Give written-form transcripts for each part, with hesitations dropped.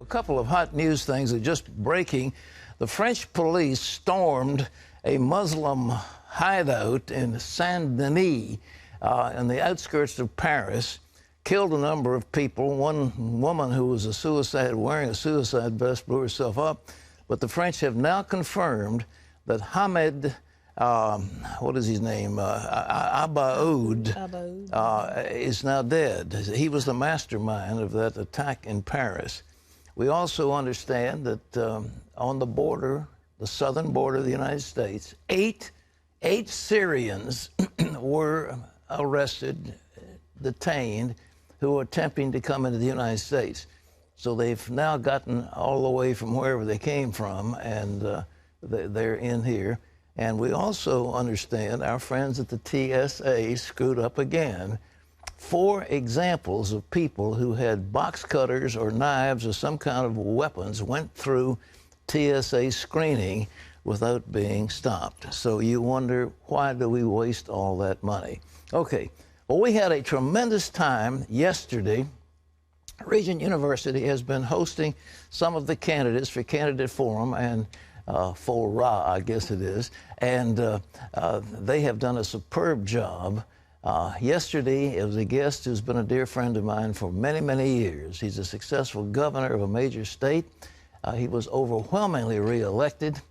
couple of hot news things are just breaking. The French police stormed a Muslim hideout in Saint-Denis in the outskirts of Paris, killed a number of people. One woman who was wearing a suicide vest blew herself up. But the French have now confirmed that Hamed, what is his name, Abaoud, is now dead. He was the mastermind of that attack in Paris. We also understand that on the border, the southern border of the United States, eight Syrians were arrested, detained, who were attempting to come into the United States. So they've now gotten all the way from wherever they came from, and they're in here. And we also understand our friends at the TSA screwed up again. 4 examples of people who had box cutters or knives or some kind of weapons went through TSA screening without being stopped. So you wonder, why do we waste all that money? Okay, well, we had a tremendous time yesterday. Regent University has been hosting some of the candidates for Candidate Forum and Fora, I guess it is, and they have done a superb job. Yesterday, it was a guest who's been a dear friend of mine for many, many years. He's a successful governor of a major state. He was overwhelmingly reelected,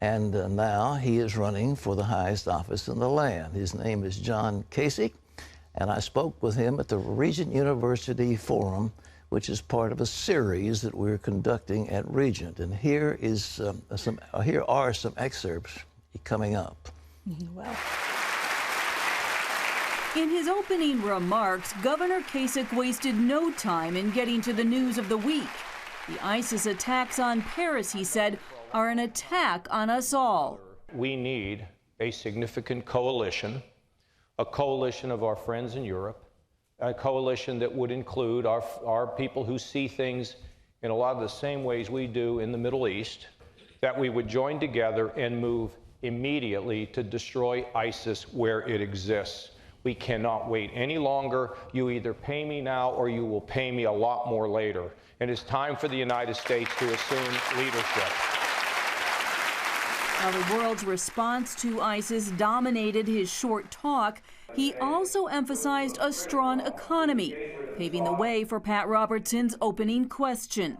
and now he is running for the highest office in the land. His name is John Kasich, and I spoke with him at the Regent University Forum, which is part of a series that we're conducting at Regent. And here are some excerpts coming up. Well. In his opening remarks, Governor Kasich wasted no time in getting to the news of the week. The ISIS attacks on Paris, he said, are an attack on us all. We need a significant coalition, a coalition of our friends in Europe, a coalition that would include our people who see things in a lot of the same ways we do in the Middle East, that we would join together and move immediately to destroy ISIS where it exists. We cannot wait any longer. You either pay me now or you will pay me a lot more later. And it's time for the United States to assume leadership. While the world's response to ISIS dominated his short talk, he also emphasized a strong economy, paving the way for Pat Robertson's opening question.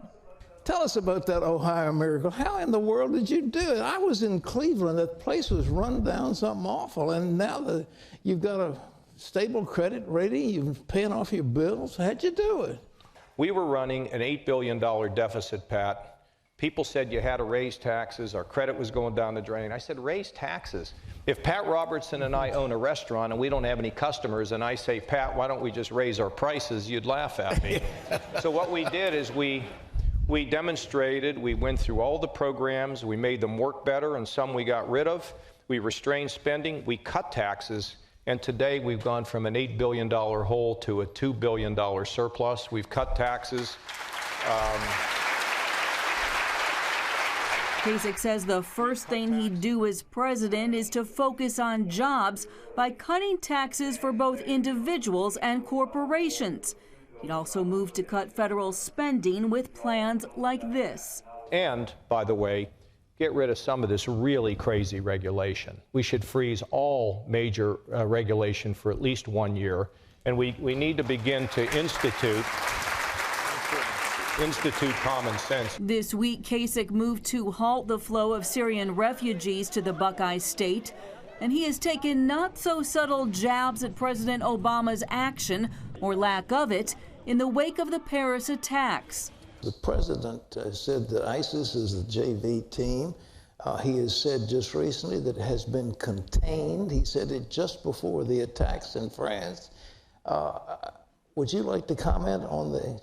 Tell us about that Ohio miracle. How in the world did you do it? I was in Cleveland. That place was run down, something awful, and now you've got a stable credit rating, you're paying off your bills. How'd you do it? We were running an $8 billion deficit, Pat. People said you had to raise taxes, our credit was going down the drain. I said, raise taxes. If Pat Robertson and I own a restaurant and we don't have any customers, and I say, Pat, why don't we just raise our prices, you'd laugh at me. So what we did is we demonstrated, we went through all the programs, we made them work better, and some we got rid of. We restrained spending, we cut taxes, and today we've gone from an $8 billion hole to a $2 billion surplus. We've cut taxes. Kasich says the first thing he'd do as president is to focus on jobs by cutting taxes for both individuals and corporations. He'd also move to cut federal spending with plans like this. And, by the way, get rid of some of this really crazy regulation. We should freeze all major regulation for at least 1 year, and we need to begin to institute common sense. This week, Kasich moved to halt the flow of Syrian refugees to the Buckeye State, and he has taken not-so-subtle jabs at President Obama's action, or lack of it, in the wake of the Paris attacks. The president said that ISIS is the JV team. He has said just recently that it has been contained. He said it just before the attacks in France. Would you like to comment on the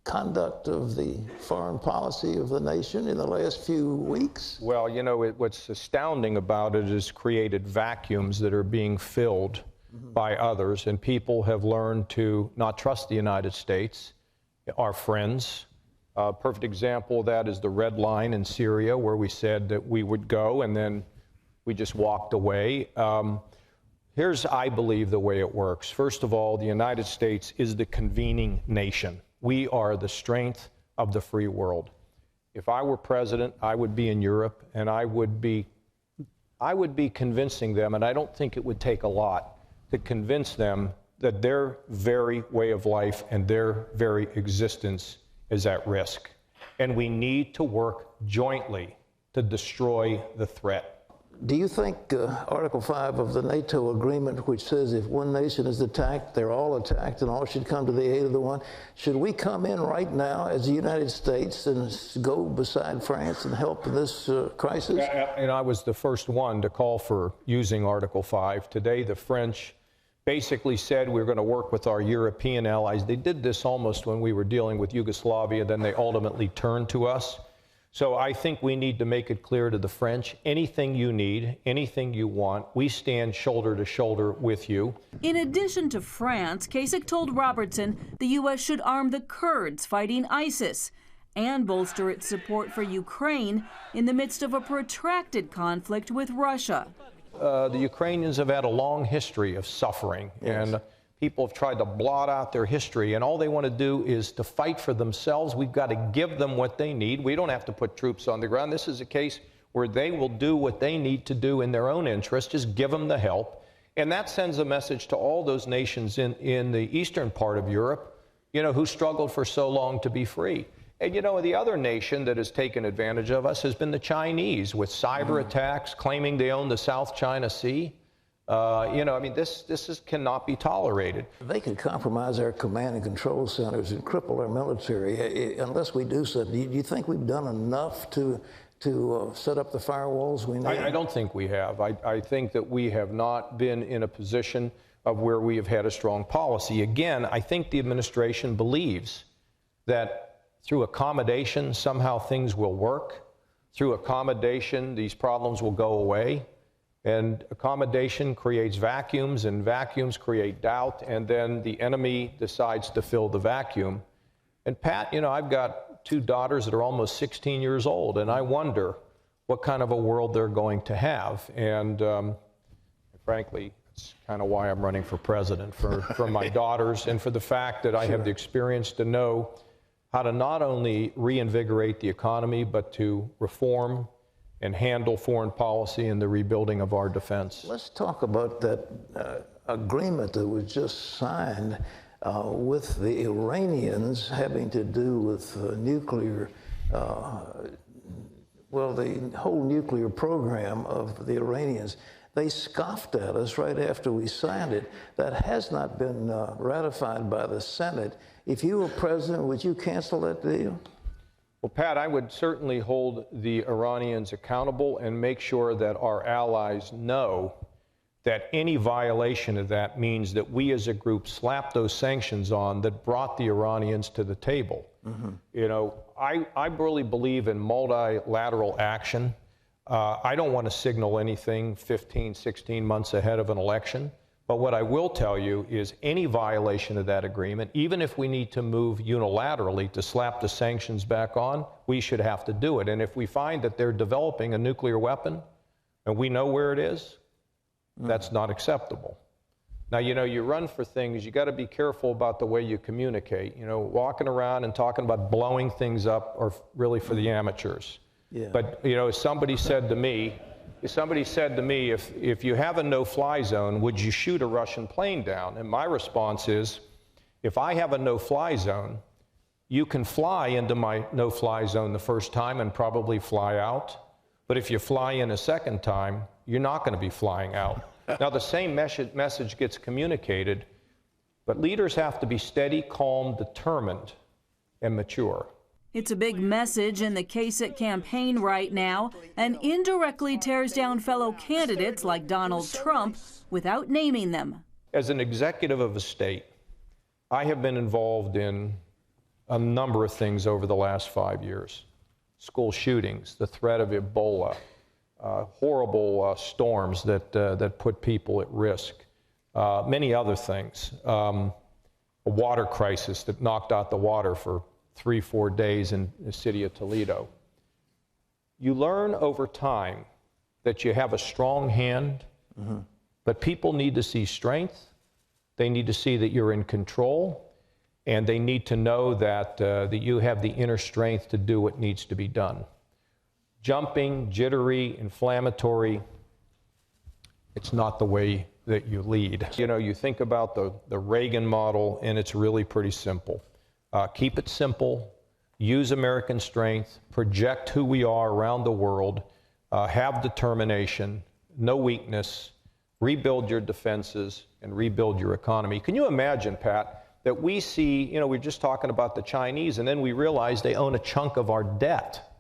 conduct of the foreign policy of the nation in the last few weeks? Well, you know, what's astounding about it is created vacuums that are being filled by others, and people have learned to not trust the United States, our friends. A perfect example of that is the red line in Syria, where we said that we would go, and then we just walked away. Here's, I believe, the way it works. First of all, the United States is the convening nation. We are the strength of the free world. If I were president, I would be in Europe, and I would be convincing them, and I don't think it would take a lot to convince them that their very way of life and their very existence is at risk. And we need to work jointly to destroy the threat. Do you think Article 5 of the NATO agreement, which says if one nation is attacked, they're all attacked and all should come to the aid of the one, should we come in right now as the United States and go beside France and help in this crisis? And I was the first one to call for using Article 5. Today, the French basically said we're going to work with our European allies. They did this almost when we were dealing with Yugoslavia, then they ultimately turned to us. So I think we need to make it clear to the French, anything you need, anything you want, we stand shoulder to shoulder with you. In addition to France, Kasich told Robertson the U.S. should arm the Kurds fighting ISIS and bolster its support for Ukraine in the midst of a protracted conflict with Russia. The Ukrainians have had a long history of suffering, and people have tried to blot out their history, and all they want to do is to fight for themselves. We've got to give them what they need. We don't have to put troops on the ground. This is a case where they will do what they need to do in their own interest. Just give them the help. And that sends a message to all those nations in the eastern part of Europe, you know, who struggled for so long to be free. And, you know, the other nation that has taken advantage of us has been the Chinese, with cyber attacks, claiming they own the South China Sea. You know, I mean, this cannot be tolerated. They can compromise our command and control centers and cripple our military unless we do something. Do you think we've done enough to set up the firewalls we need? I don't think we have. I think that we have not been in a position of where we have had a strong policy. Again, I think the administration believes that through accommodation, somehow things will work. Through accommodation, these problems will go away. And accommodation creates vacuums, and vacuums create doubt, and then the enemy decides to fill the vacuum. And Pat, you know, I've got two daughters that are almost 16 years old, and I wonder what kind of a world they're going to have. And frankly, it's kind of why I'm running for president, for my daughters, and for the fact that I have the experience to know how to not only reinvigorate the economy, but to reform and handle foreign policy and the rebuilding of our defense. Let's talk about that agreement that was just signed with the Iranians having to do with nuclear, well, the whole nuclear program of the Iranians. They scoffed at us right after we signed it. That has not been ratified by the Senate. If you were president, would you cancel that deal? Well, Pat, I would certainly hold the Iranians accountable and make sure that our allies know that any violation of that means that we as a group slap those sanctions on that brought the Iranians to the table. You know, I really believe in multilateral action. I don't want to signal anything 15, 16 months ahead of an election. But what I will tell you is any violation of that agreement, even if we need to move unilaterally to slap the sanctions back on, we should have to do it. And if we find that they're developing a nuclear weapon and we know where it is, that's not acceptable. Now, you know, you run for things, you got to be careful about the way you communicate. You know, walking around and talking about blowing things up are really for the amateurs. But, you know, as somebody said to me, if you have a no-fly zone, would you shoot a Russian plane down? And my response is, if I have a no-fly zone, you can fly into my no-fly zone the first time and probably fly out. But if you fly in a second time, you're not going to be flying out. Now, the same message gets communicated, but leaders have to be steady, calm, determined, and mature. It's a big message in the Kasich campaign right now, and indirectly tears down fellow candidates like Donald Trump without naming them. As an executive of a state, I have been involved in a number of things over the last 5 years. School shootings, the threat of Ebola, horrible storms that put people at risk, many other things. A water crisis that knocked out the water for 3-4 days in the city of Toledo. You learn over time that you have a strong hand, but people need to see strength. They need to see that you're in control. and they need to know that, that you have the inner strength to do what needs to be done. Jumping, jittery, inflammatory, it's not the way that you lead. You know, you think about the Reagan model, and it's really pretty simple. Keep it simple, use American strength, project who we are around the world, have determination, no weakness, rebuild your defenses, and rebuild your economy. Can you imagine, Pat, that we see, you know, we're just talking about the Chinese, and then we realize they own a chunk of our debt.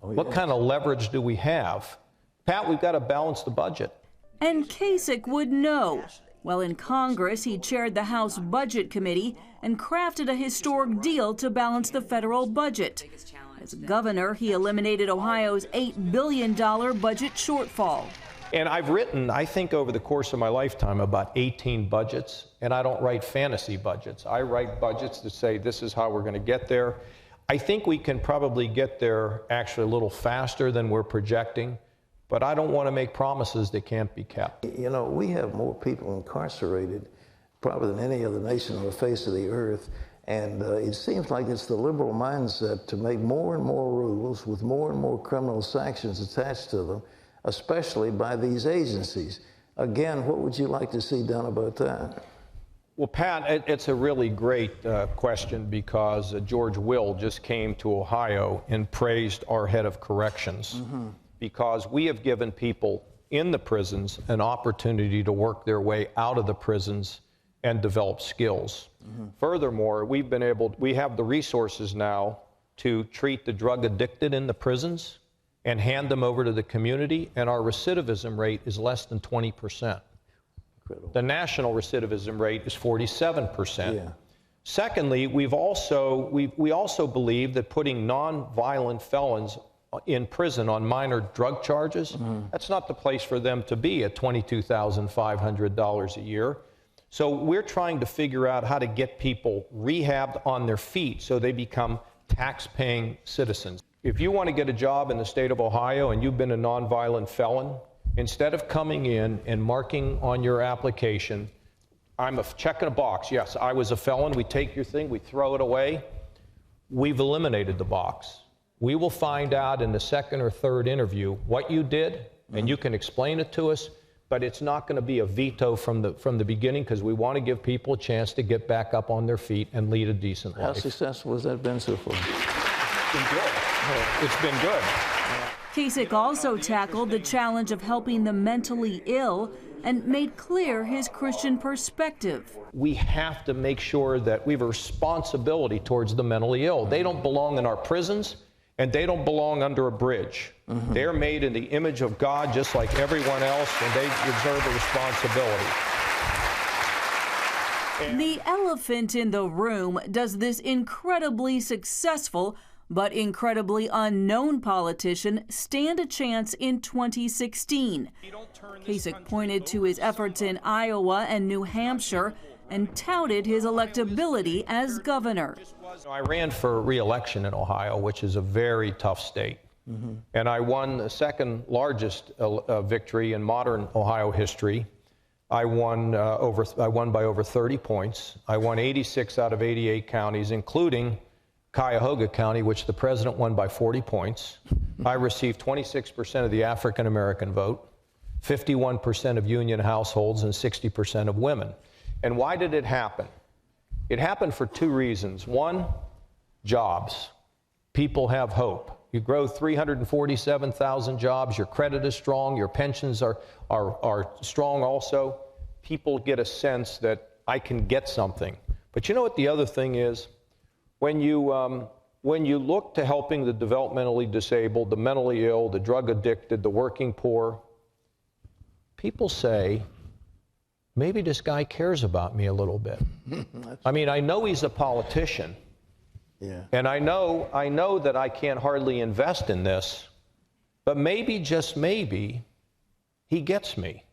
Oh, yes. What kind of leverage do we have? Pat, we've got to balance the budget. And Kasich would know. While in Congress, he chaired the House Budget Committee and crafted a historic deal to balance the federal budget. As governor, he eliminated Ohio's $8 billion budget shortfall. And I've written, I think over the course of my lifetime, about 18 budgets, and I don't write fantasy budgets. I write budgets that say this is how we're going to get there. I think we can probably get there actually a little faster than we're projecting, but I don't want to make promises that can't be kept. You know, we have more people incarcerated probably than any other nation on the face of the earth, and it seems like it's the liberal mindset to make more and more rules with more and more criminal sanctions attached to them, especially by these agencies. Again, what would you like to see done about that? Well, Pat, it's a really great question, because George Will just came to Ohio and praised our head of corrections, because we have given people in the prisons an opportunity to work their way out of the prisons and develop skills. Furthermore, we have the resources now to treat the drug addicted in the prisons and hand them over to the community, and our recidivism rate is less than 20%. Incredible. The national recidivism rate is 47%. Yeah. Secondly, we also believe that putting non-violent felons in prison on minor drug charges, that's not the place for them to be at $22,500 a year. So we're trying to figure out how to get people rehabbed on their feet so they become tax-paying citizens. If you want to get a job in the state of Ohio and you've been a nonviolent felon, instead of coming in and marking on your application, I'm checking a box, yes, I was a felon, we take your thing, we throw it away, we've eliminated the box. We will find out in the second or third interview what you did, and you can explain it to us, but it's not going to be a veto from the beginning, because we want to give people a chance to get back up on their feet and lead a decent life. How successful has that been so far? It's been good. It's been good. Kasich also tackled the challenge of helping the mentally ill and made clear his Christian perspective. We have to make sure that we have a responsibility towards the mentally ill. They don't belong in our prisons, and they don't belong under a bridge. They're made in the image of God just like everyone else, and they deserve a responsibility. The elephant in the room: does this incredibly successful but incredibly unknown politician stand a chance in 2016? Kasich pointed to his efforts in Iowa and New Hampshire and touted his electability as governor. I ran for re-election in Ohio, which is a very tough state. And I won the second largest victory in modern Ohio history. I won by over 30 points. I won 86 out of 88 counties, including Cuyahoga County, which the president won by 40 points. I received 26% of the African American vote, 51% of union households, and 60% of women. And why did it happen? It happened for two reasons. One, jobs. People have hope. You grow 347,000 jobs, your credit is strong, your pensions are strong also. People get a sense that I can get something. But you know what the other thing is? When you look to helping the developmentally disabled, the mentally ill, the drug addicted, the working poor, people say, maybe this guy cares about me a little bit. I mean, I know he's a politician. Yeah. And I know that I can't hardly invest in this, but maybe, just maybe, he gets me.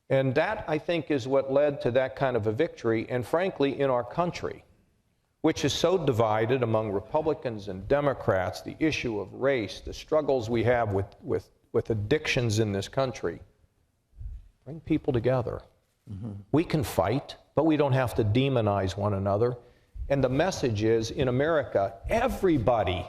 And that, I think, is what led to that kind of a victory, and frankly, in our country, which is so divided among Republicans and Democrats, the issue of race, the struggles we have with addictions in this country. Bring people together. We can fight, but we don't have to demonize one another. And the message is, in America, everybody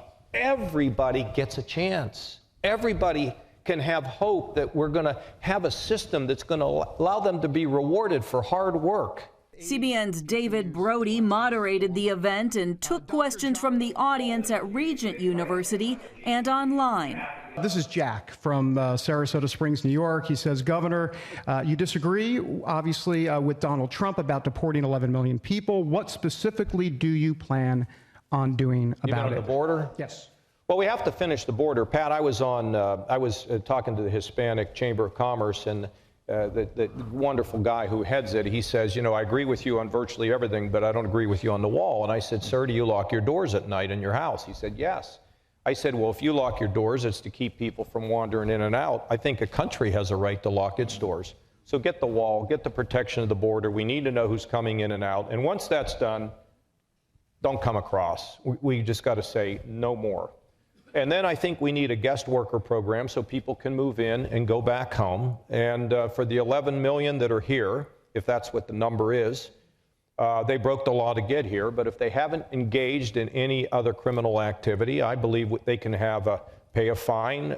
gets a chance. Everybody can have hope that we're going to have a system that's going to allow them to be rewarded for hard work. CBN's David Brody moderated the event and took questions from the audience at Regent University and online. This is Jack from Sarasota Springs, New York. He says, Governor, you disagree, obviously, with Donald Trump about deporting 11 million people. What specifically do you plan on doing about it? You mean on the border? Yes. Well, we have to finish the border. Pat, I was talking to the Hispanic Chamber of Commerce, and the wonderful guy who heads it, he says, you know, I agree with you on virtually everything, but I don't agree with you on the wall. And I said, sir, do you lock your doors at night in your house? He said, yes. I said, well, if you lock your doors, it's to keep people from wandering in and out. I think a country has a right to lock its doors. So get the wall, get the protection of the border. We need to know who's coming in and out. And once that's done, don't come across. We just got to say no more. And then I think we need a guest worker program so people can move in and go back home. And for the 11 million that are here, if that's what the number is, they broke the law to get here. But if they haven't engaged in any other criminal activity, I believe they can pay a fine,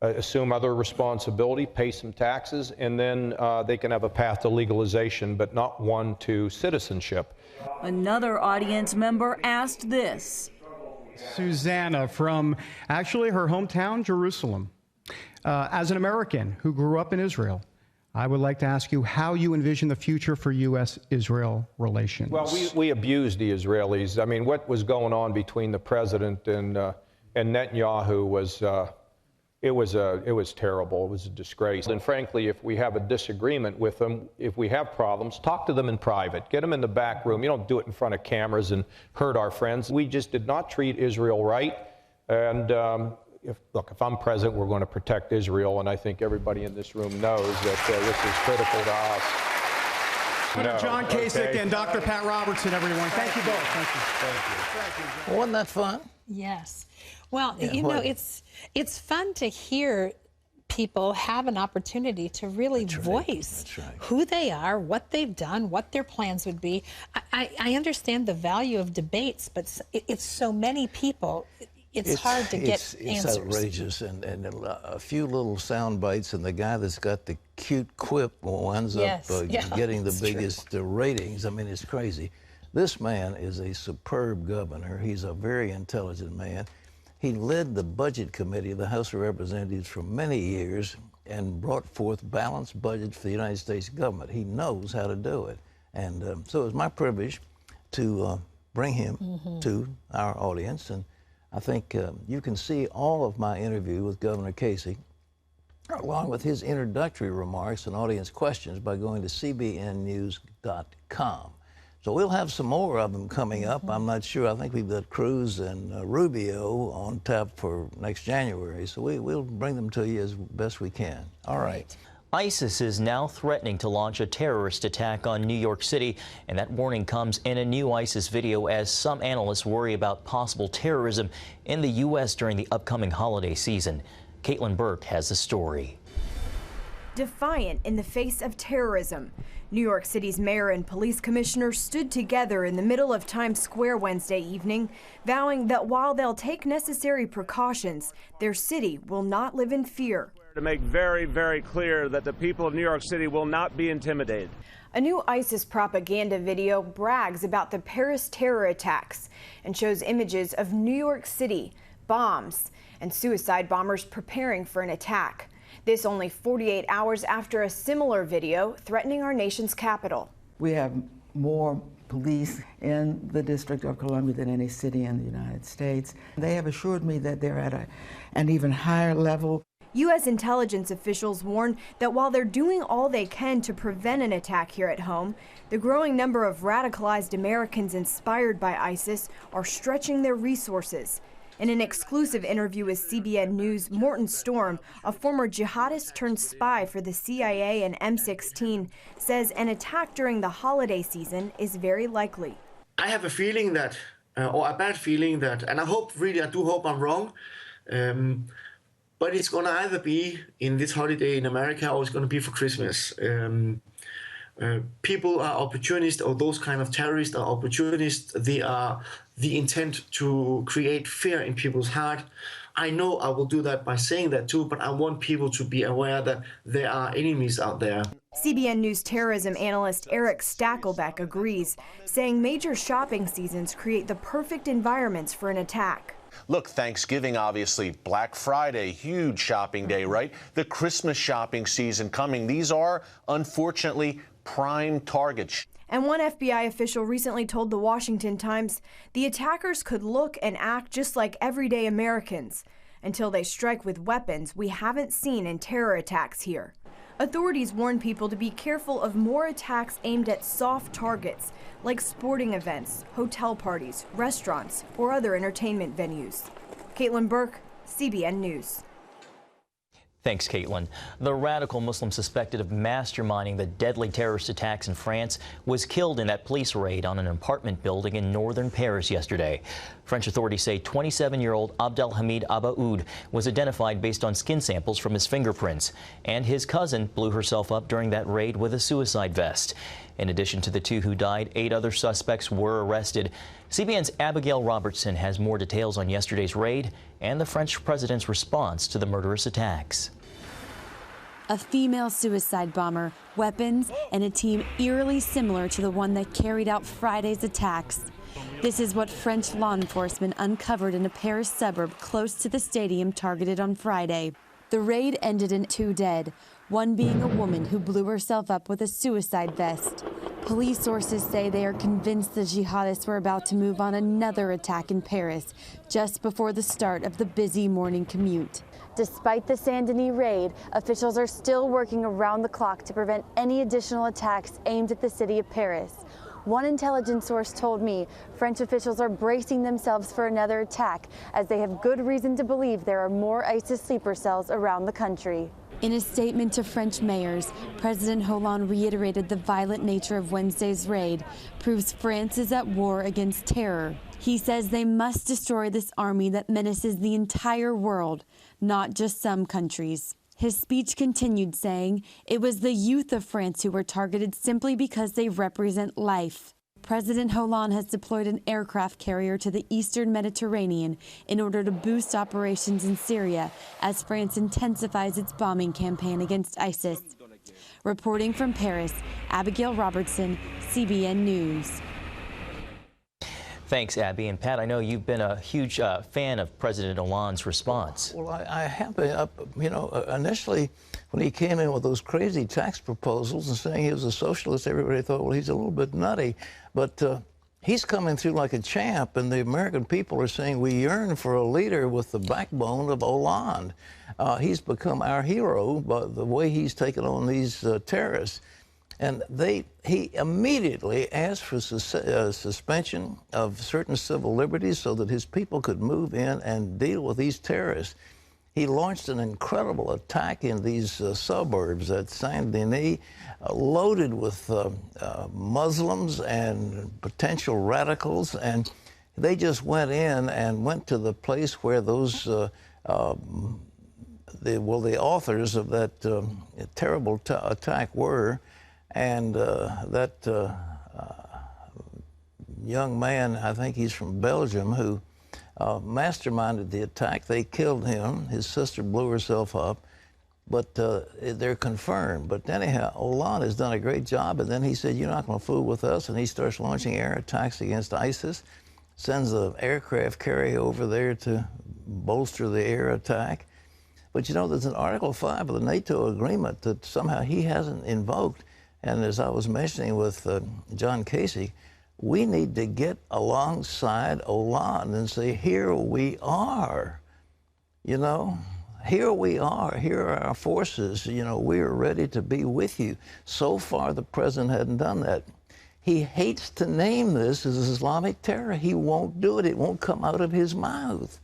assume other responsibility, pay some taxes, and then they can have a path to legalization, but not one to citizenship. Another audience member asked this. Susanna from actually her hometown, Jerusalem. As an American who grew up in Israel, I would like to ask you how you envision the future for U.S.-Israel relations. Well, we abused the Israelis. I mean, what was going on between the president and Netanyahu was it was terrible. It was a disgrace. And frankly, if we have a disagreement with them, if we have problems, talk to them in private. Get them in the back room. You don't do it in front of cameras and hurt our friends. We just did not treat Israel right. And if I'm president, we're going to protect Israel. And I think everybody in this room knows that this is critical to us. John Kasich and Dr. Pat Robertson, everyone. Thank you both. Thank you. Thank you. Wasn't that fun? Yes. Well, Yeah, you know, it's fun to hear people have an opportunity to really voice who they are, what they've done, what their plans would be. I understand the value of debates, but it's so many people. It's hard to get answers. It's outrageous, and a few little sound bites, and the guy that's got the cute quip winds up getting the biggest ratings. I mean, it's crazy. This man is a superb governor. He's a very intelligent man. He led the Budget Committee of the House of Representatives for many years and brought forth balanced budget for the United States government. He knows how to do it. And so it was my privilege to bring him to our audience. And I think you can see all of my interview with Governor Kasich, along with his introductory remarks and audience questions, by going to cbnnews.com. So we'll have some more of them coming up. I'm not sure. I think we've got Cruz and Rubio on tap for next January. So we'll bring them to you as best we can. All right. ISIS is now threatening to launch a terrorist attack on New York City, and that warning comes in a new ISIS video as some analysts worry about possible terrorism in the U.S. during the upcoming holiday season. Caitlin Burke has the story. Defiant in the face of terrorism, New York City's mayor and police commissioner stood together in the middle of Times Square Wednesday evening, vowing that while they'll take necessary precautions, their city will not live in fear. To make very, very clear that the people of New York City will not be intimidated. A new ISIS propaganda video brags about the Paris terror attacks and shows images of New York City, bombs, and suicide bombers preparing for an attack. This only 48 hours after a similar video threatening our nation's capital. We have more police in the District of Columbia than any city in the United States. They have assured me that they're at an even higher level. U.S. intelligence officials warn that while they're doing all they can to prevent an attack here at home, the growing number of radicalized Americans inspired by ISIS are stretching their resources. In an exclusive interview with CBN News, Morton Storm, a former jihadist turned spy for the CIA and M16, says an attack during the holiday season is very likely. I have a feeling that, or a bad feeling that, and I do hope I'm wrong, but it's going to either be in this holiday in America or it's going to be for Christmas. people are opportunists, or those kind of terrorists are opportunists. They are the intent to create fear in people's heart. I know I will do that by saying that too, but I want people to be aware that there are enemies out there. CBN News terrorism analyst Eric Stackelbeck agrees, saying major shopping seasons create the perfect environments for an attack. Look, Thanksgiving, obviously, Black Friday, huge shopping day, right? The Christmas shopping season coming. These are, unfortunately, prime targets. And one FBI official recently told the Washington Times the attackers could look and act just like everyday Americans until they strike with weapons we haven't seen in terror attacks here. Authorities warn people to be careful of more attacks aimed at soft targets like sporting events, hotel parties, restaurants, or other entertainment venues. Caitlin Burke, CBN News. Thanks, Caitlin. The radical Muslim suspected of masterminding the deadly terrorist attacks in France was killed in that police raid on an apartment building in northern Paris yesterday. French authorities say 27-year-old Abdelhamid Abaoud was identified based on skin samples from his fingerprints, and his cousin blew herself up during that raid with a suicide vest. In addition to the two who died, 8 other suspects were arrested. CBN's Abigail Robertson has more details on yesterday's raid and the French president's response to the murderous attacks. A female suicide bomber, weapons, and a team eerily similar to the one that carried out Friday's attacks. This is what French law enforcement uncovered in a Paris suburb close to the stadium targeted on Friday. The raid ended in 2 dead, one being a woman who blew herself up with a suicide vest. Police sources say they are convinced the jihadists were about to move on another attack in Paris just before the start of the busy morning commute. Despite the Saint-Denis raid, officials are still working around the clock to prevent any additional attacks aimed at the city of Paris. One intelligence source told me French officials are bracing themselves for another attack as they have good reason to believe there are more ISIS sleeper cells around the country. In a statement to French mayors, President Hollande reiterated the violent nature of Wednesday's raid proves France is at war against terror. He says they must destroy this army that menaces the entire world, not just some countries. His speech continued saying it was the youth of France who were targeted simply because they represent life. President Hollande has deployed an aircraft carrier to the eastern Mediterranean in order to boost operations in Syria as France intensifies its bombing campaign against ISIS. Reporting from Paris, Abigail Robertson, CBN News. Thanks, Abby. And Pat, I know you've been a huge fan of President Hollande's response. Well, I have been, initially when he came in with those crazy tax proposals and saying he was a socialist, everybody thought, well, he's a little bit nutty. But he's coming through like a champ, and the American people are saying we yearn for a leader with the backbone of Hollande. He's become our hero by the way he's taken on these terrorists. And he immediately asked for suspension of certain civil liberties so that his people could move in and deal with these terrorists. He launched an incredible attack in these suburbs at Saint-Denis, loaded with Muslims and potential radicals, and they just went in and went to the place where those the authors of that terrible attack were. And that young man, I think he's from Belgium, who masterminded the attack. They killed him. His sister blew herself up. But they're confirmed. But anyhow, Hollande has done a great job. And then he said, you're not going to fool with us. And he starts launching air attacks against ISIS, sends an aircraft carrier over there to bolster the air attack. But, you know, there's an Article 5 of the NATO agreement that somehow he hasn't invoked. And as I was mentioning with John Kasich, we need to get alongside Hollande and say, here we are, you know, here we are, here are our forces, you know, we are ready to be with you. So far, the president hadn't done that. He hates to name this as Islamic terror. He won't do it. It won't come out of his mouth.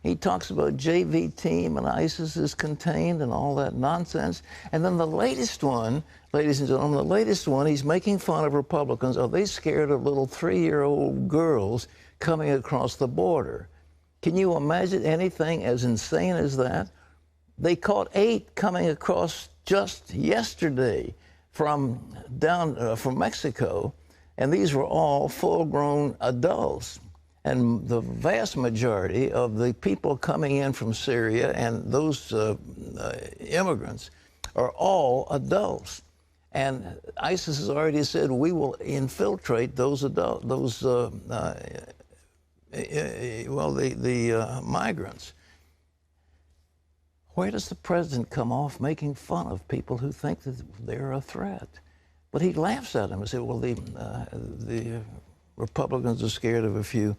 He talks about JV team and ISIS is contained and all that nonsense. And then the latest one, ladies and gentlemen, the latest one, he's making fun of Republicans. Are they scared of little 3-year-old girls coming across the border? Can you imagine anything as insane as that? They caught 8 coming across just yesterday from Mexico, and these were all full-grown adults. And the vast majority of the people coming in from Syria and those immigrants are all adults. And ISIS has already said, we will infiltrate those migrants. Where does the president come off making fun of people who think that they're a threat? But he laughs at them and says, well, the Republicans are scared of a few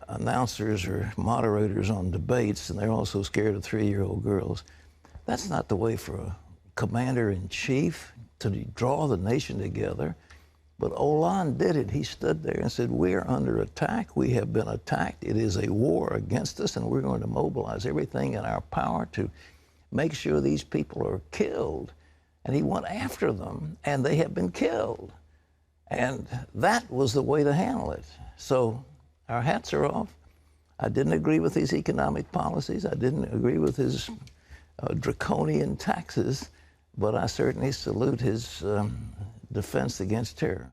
announcers or moderators on debates, and they're also scared of 3-year-old girls. That's not the way for a commander-in-chief to draw the nation together. But Hollande did it. He stood there and said, we're under attack. We have been attacked. It is a war against us, and we're going to mobilize everything in our power to make sure these people are killed. And he went after them, and they have been killed. And that was the way to handle it. So our hats are off. I didn't agree with his economic policies. I didn't agree with his draconian taxes, but I certainly salute his defense against terror.